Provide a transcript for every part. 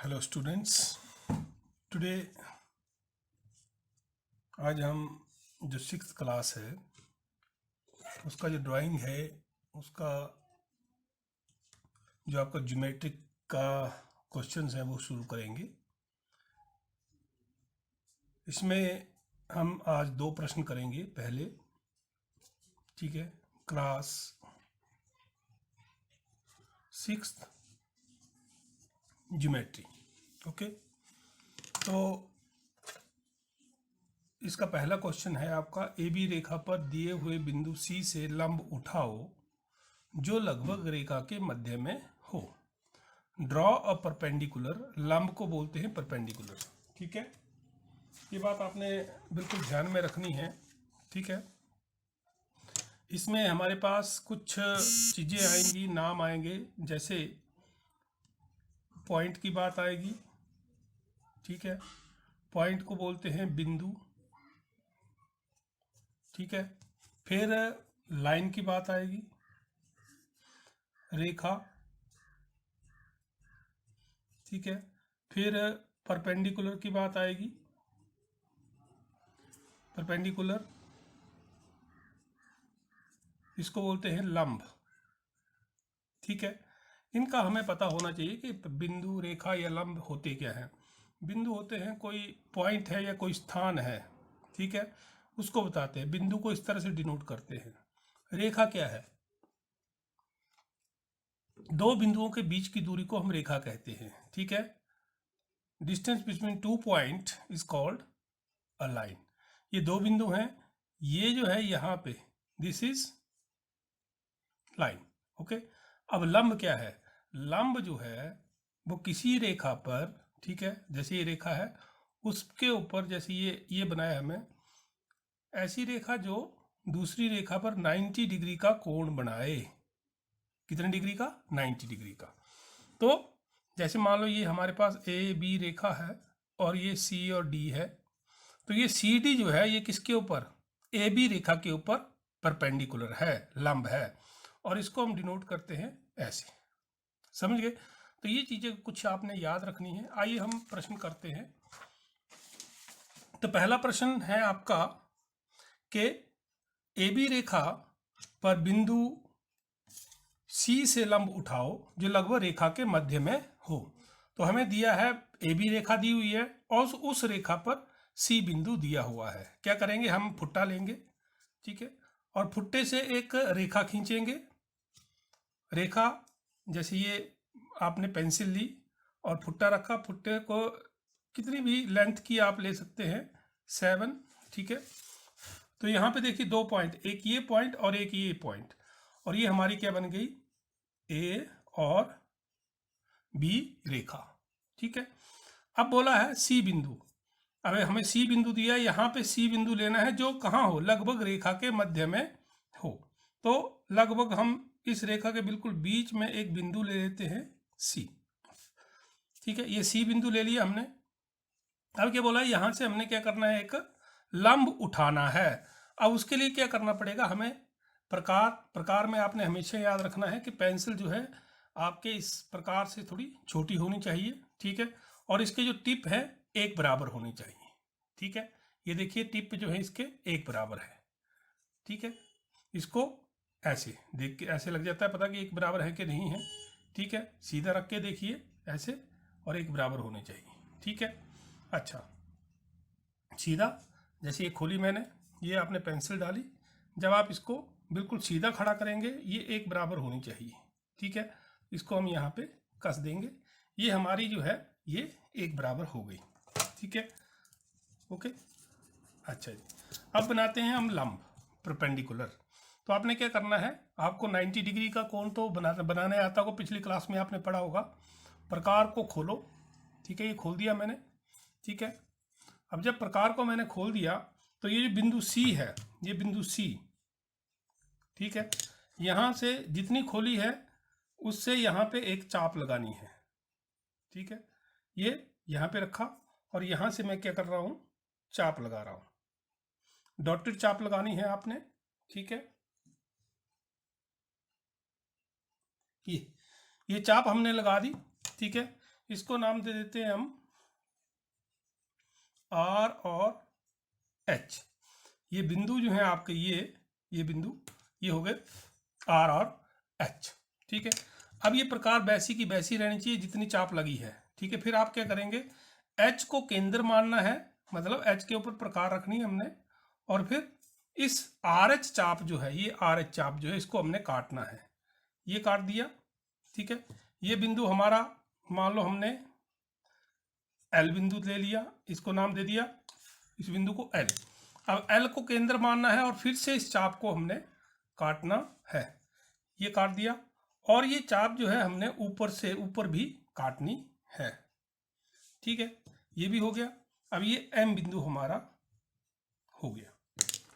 Hello students, today आज हम जो 6th क्लास है उसका जो ड्राइंग है उसका जो आपका ज्योमेट्रिक का क्वेश्चंस है वो शुरू करेंगे। इसमें हम आज 2 प्रश्न करेंगे। पहले ठीक है, क्लास 6th ज्योमेट्री। ओके, तो इसका पहला क्वेश्चन है आपका, ए बी रेखा पर दिए हुए बिंदु सी से लंब उठाओ जो लगभग रेखा के मध्य में हो। ड्रॉ अ परपेंडिकुलर, लंब को बोलते हैं परपेंडिकुलर। ठीक है, ये बात आपने बिल्कुल ध्यान में रखनी है। ठीक है, इसमें हमारे पास कुछ चीज़ें आएंगी, नाम आएंगे, जैसे पॉइंट की बात आएगी। ठीक है, पॉइंट को बोलते हैं बिंदु। ठीक है, फिर लाइन की बात आएगी, रेखा। ठीक है, फिर परपेंडिकुलर की बात आएगी, परपेंडिकुलर, इसको बोलते हैं लंब। ठीक है, इनका हमें पता होना चाहिए कि बिंदु, रेखा या लंब होते क्या हैं। बिंदु होते हैं कोई पॉइंट है या कोई स्थान है, ठीक है, उसको बताते हैं। बिंदु को इस तरह से डिनोट करते हैं। रेखा क्या है? दो बिंदुओं के बीच की दूरी को हम रेखा कहते हैं। ठीक है, distance between 2 point is called a line. ये दो बिंदु हैं, ये जो है यहाँ पे, दिस इज लाइन। ओके, अब लंब क्या है? लंब जो है वो किसी रेखा पर, ठीक है, जैसे ये रेखा है उसके ऊपर, जैसे ये बनाया हमें, ऐसी रेखा जो दूसरी रेखा पर 90 डिग्री का कोण बनाए। कितने डिग्री का? 90 डिग्री का। तो जैसे मान लो ये हमारे पास ए बी रेखा है और ये सी और डी है, तो ये सी डी जो है ये किसके ऊपर? ए बी रेखा के ऊपर परपेंडिकुलर है, लंब है, और इसको हम डिनोट करते हैं ऐसे। समझ गए? तो ये चीजें कुछ आपने याद रखनी है। आइए हम प्रश्न करते हैं। तो पहला प्रश्न है आपका कि ए बी रेखा पर बिंदु सी से लंब उठाओ जो लगभग रेखा के मध्य में हो। तो हमें दिया है ए बी रेखा दी हुई है और उस रेखा पर सी बिंदु दिया हुआ है। क्या करेंगे? हम फुट्टा लेंगे, ठीक है, और फुट्टे से एक रेखा खींचेंगे। रेखा जैसे ये आपने पेंसिल ली और फुट्टा रखा, फुट्टे को कितनी भी लेंथ की आप ले सकते हैं, 7। ठीक है, तो यहाँ पे देखिए 2 पॉइंट, एक ये पॉइंट और एक ये पॉइंट, और ये हमारी क्या बन गई? ए और बी रेखा। ठीक है, अब बोला है सी बिंदु। अब हमें सी बिंदु दिया, यहाँ पे सी बिंदु लेना है जो कहाँ हो? लगभग रेखा के मध्य में हो। तो लगभग हम इस रेखा के बिल्कुल बीच में एक बिंदु ले लेते हैं सी। ठीक है, ये सी बिंदु ले लिया हमने। अब क्या बोला है? यहाँ से हमने क्या करना है? एक लंब उठाना है। अब उसके लिए क्या करना पड़ेगा हमें? प्रकार में आपने हमेशा याद रखना है कि पेंसिल जो है आपके इस प्रकार से थोड़ी छोटी होनी चाहिए। ठीक है, और इसके जो टिप है एक बराबर होनी चाहिए। ठीक है, ये देखिए टिप जो है इसके एक बराबर है। ठीक है, इसको ऐसे देख के ऐसे लग जाता है पता कि एक बराबर है कि नहीं है। ठीक है, सीधा रख के देखिए ऐसे, और एक बराबर होने चाहिए। ठीक है, अच्छा, सीधा, जैसे ये खोली मैंने, ये आपने पेंसिल डाली, जब आप इसको बिल्कुल सीधा खड़ा करेंगे ये एक बराबर होनी चाहिए। ठीक है, इसको हम यहाँ पे कस देंगे, ये हमारी जो है ये एक बराबर हो गई। ठीक है, ओके, अच्छा जी। अब बनाते हैं हम लंब, परपेंडिकुलर। तो आपने क्या करना है? आपको 90 डिग्री का कोण तो बनाने आता होगा, पिछली क्लास में आपने पढ़ा होगा। प्रकार को खोलो। ठीक है, ये खोल दिया मैंने। ठीक है, अब जब प्रकार को मैंने खोल दिया तो ये जो बिंदु सी है, ये बिंदु सी, ठीक है, यहाँ से जितनी खोली है उससे यहाँ पे एक चाप लगानी है। ठीक है, ये यहाँ पे रखा और यहाँ से मैं क्या कर रहा हूँ? चाप लगा रहा हूँ। डॉटेड चाप लगानी है आपने। ठीक है, ये चाप हमने लगा दी। ठीक है, इसको नाम दे देते हैं हम आर और एच। ये बिंदु जो है आपके ये बिंदु ये हो गए आर और एच। ठीक है, अब ये प्रकार वैसी की वैसी रहनी चाहिए जितनी चाप लगी है। ठीक है, फिर आप क्या करेंगे, एच को केंद्र मानना है, मतलब एच के ऊपर प्रकार रखनी है हमने, और फिर इस आर एच चाप जो है, ये आर एच चाप जो है, इसको हमने काटना है। ये काट दिया। ठीक है, ये बिंदु हमारा मान लो हमने एल बिंदु ले लिया, इसको नाम दे दिया इस बिंदु को एल। अब एल को केंद्र मानना है और फिर से इस चाप को हमने काटना है। ये काट दिया, और ये चाप जो है हमने ऊपर से ऊपर भी काटनी है। ठीक है, ये भी हो गया। अब ये एम बिंदु हमारा हो गया।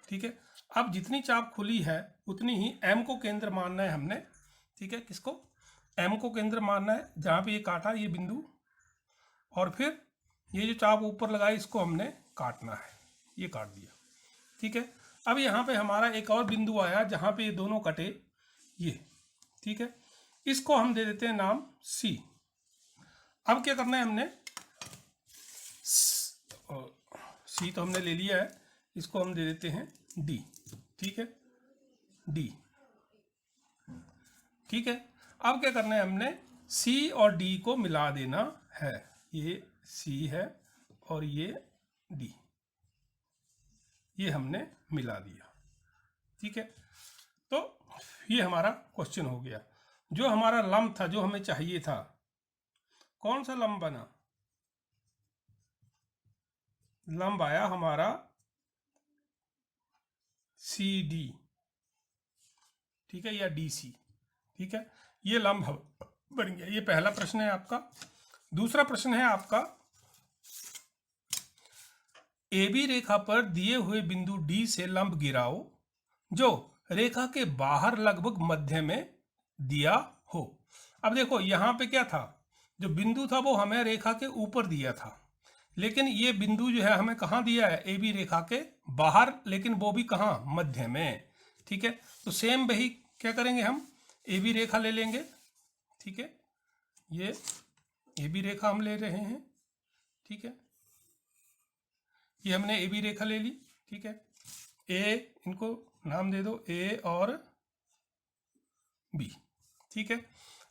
ठीक है, अब जितनी चाप खुली है उतनी ही एम को केंद्र मानना है हमने। ठीक है, किसको, एम को केंद्र मानना है, जहाँ पे ये काटा ये बिंदु, और फिर ये जो चाप ऊपर लगाई इसको हमने काटना है। ये काट दिया। ठीक है, अब यहाँ पे हमारा एक और बिंदु आया जहाँ पे ये दोनों कटे, ये। ठीक है, इसको हम दे देते हैं नाम सी। अब क्या करना है हमने, सी तो हमने ले लिया है, इसको हम दे देते हैं डी। ठीक है, डी। ठीक है, अब क्या करना है हमने, सी और डी को मिला देना है। ये सी है और ये डी, ये हमने मिला दिया। ठीक है, तो ये हमारा क्वेश्चन हो गया। जो हमारा लंब था, जो हमें चाहिए था, कौन सा लंब बना, लंब आया हमारा सी डी। ठीक है, या डी सी। ठीक है, ये लंब बन गया। ये पहला प्रश्न है आपका। दूसरा प्रश्न है आपका, ए बी रेखा पर दिए हुए बिंदु डी से लंब गिराओ जो रेखा के बाहर लगभग मध्य में दिया हो। अब देखो यहाँ पे क्या था, जो बिंदु था वो हमें रेखा के ऊपर दिया था, लेकिन ये बिंदु जो है हमें कहाँ दिया है, ए बी रेखा के बाहर, लेकिन वो भी कहाँ, मध्य में। ठीक है, तो सेम वही क्या करेंगे, हम ए बी रेखा ले लेंगे। ठीक है, ये ए बी रेखा हम ले रहे हैं। ठीक है, ये हमने ए बी रेखा ले ली। ठीक है, ए, इनको नाम दे दो ए और बी। ठीक है,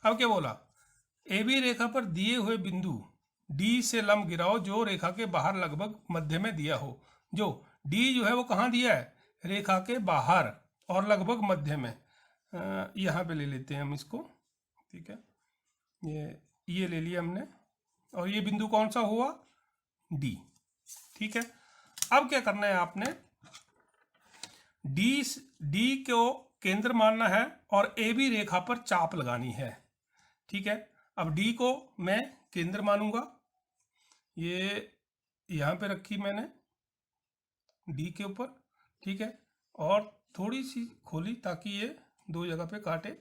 अब क्या बोला, ए बी रेखा पर दिए हुए बिंदु डी से लंब गिराओ जो रेखा के बाहर लगभग मध्य में दिया हो। जो डी जो है वो कहाँ दिया है, रेखा के बाहर और लगभग मध्य में। यहाँ पे ले लेते हैं हम इसको। ठीक है, ये ले लिया हमने, और ये बिंदु कौन सा हुआ, डी। ठीक है, अब क्या करना है आपने, डी को केंद्र मानना है और ए बी रेखा पर चाप लगानी है। ठीक है, अब डी को मैं केंद्र मानूंगा, ये यहाँ पे रखी मैंने डी के ऊपर। ठीक है, और थोड़ी सी खोली ताकि ये दो जगह पे काटे,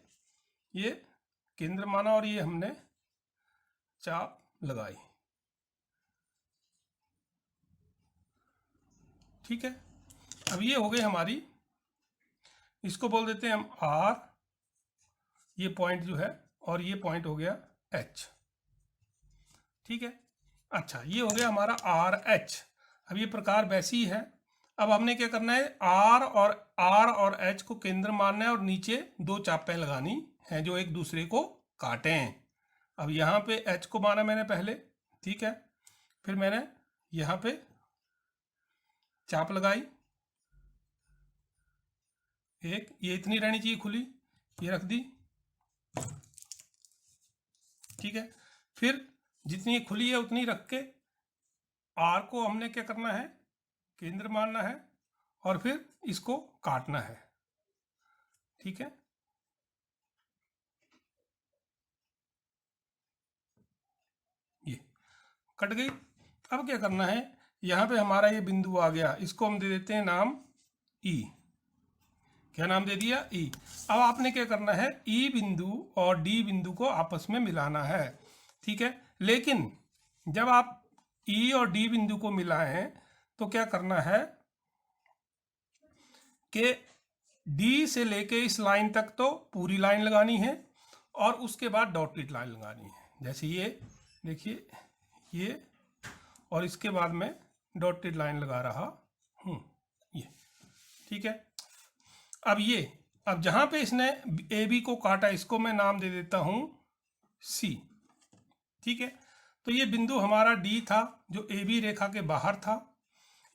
ये केंद्र माना और ये हमने चाप लगाई। ठीक है, अब ये हो गई हमारी, इसको बोल देते हैं हम आर, ये पॉइंट जो है, और ये पॉइंट हो गया एच। ठीक है, अच्छा, ये हो गया हमारा आर एच। अब ये प्रकार वैसी ही है। अब हमने क्या करना है, आर और एच को केंद्र मानना है और नीचे दो चापें लगानी हैं जो एक दूसरे को काटें। अब यहाँ पे एच को माना मैंने पहले। ठीक है, फिर मैंने यहाँ पे चाप लगाई एक, ये इतनी रहनी चाहिए खुली, ये रख दी। ठीक है, फिर जितनी खुली है उतनी रख के आर को हमने क्या करना है, केंद्र मानना है, और फिर इसको काटना है। ठीक है, ये कट गई। अब क्या करना है, यहाँ पे हमारा ये बिंदु आ गया, इसको हम दे देते हैं नाम ई। क्या नाम दे दिया, ई। अब आपने क्या करना है, ई बिंदु और डी बिंदु को आपस में मिलाना है। ठीक है, लेकिन जब आप ई और डी बिंदु को मिलाएं तो क्या करना है कि डी से लेके इस लाइन तक तो पूरी लाइन लगानी है, और उसके बाद डॉटेड लाइन लगानी है। जैसे ये देखिए ये, और इसके बाद में डॉटेड लाइन लगा रहा हूँ, ये ठीक है। अब जहाँ पे इसने ए बी को काटा, इसको मैं नाम दे देता हूँ सी, ठीक है। तो ये बिंदु हमारा डी था जो ए बी रेखा के बाहर था।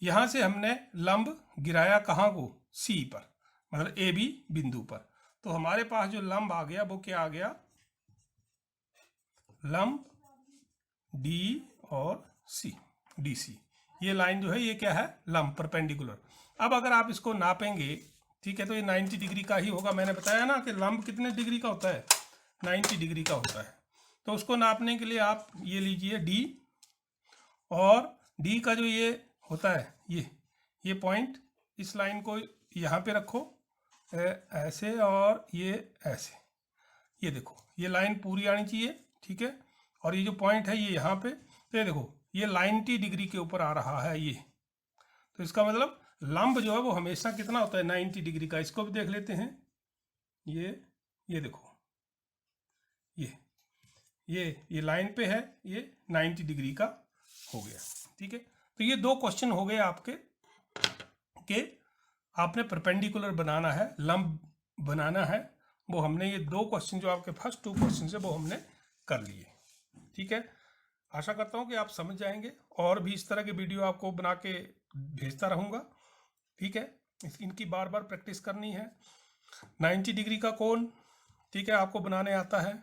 यहाँ से हमने लंब गिराया कहाँ को, सी पर, मतलब ए बी बिंदु पर। तो हमारे पास जो लंब आ गया वो क्या आ गया, लंब डी और सी, डी सी। ये लाइन जो है ये क्या है, लंब, परपेंडिकुलर। अब अगर आप इसको नापेंगे, ठीक है, तो ये 90 डिग्री का ही होगा। मैंने बताया ना कि लंब कितने डिग्री का होता है, 90 डिग्री का होता है। तो उसको नापने के लिए आप ये लीजिए डी, और डी का जो ये होता है ये पॉइंट, इस लाइन को यहाँ पे रखो ऐसे, और ये ऐसे, ये देखो ये लाइन पूरी आनी चाहिए, ठीक है। और ये जो पॉइंट है ये यहाँ पे, तो ये देखो ये 90 डिग्री के ऊपर आ रहा है ये। तो इसका मतलब लंब जो है वो हमेशा कितना होता है, 90 डिग्री का। इसको भी देख लेते हैं, ये देखो ये लाइन पे है, ये 90 डिग्री का हो गया, ठीक है। तो ये 2 क्वेश्चन हो गए आपके कि आपने परपेंडिकुलर बनाना है, लंब बनाना है। वो हमने ये 2 क्वेश्चन जो आपके फर्स्ट 2 क्वेश्चन है वो हमने कर लिए, ठीक है। आशा करता हूँ कि आप समझ जाएंगे, और भी इस तरह के वीडियो आपको बना के भेजता रहूँगा, ठीक है। इनकी बार बार प्रैक्टिस करनी है। 90 डिग्री का कोण, ठीक है, आपको बनाने आता है।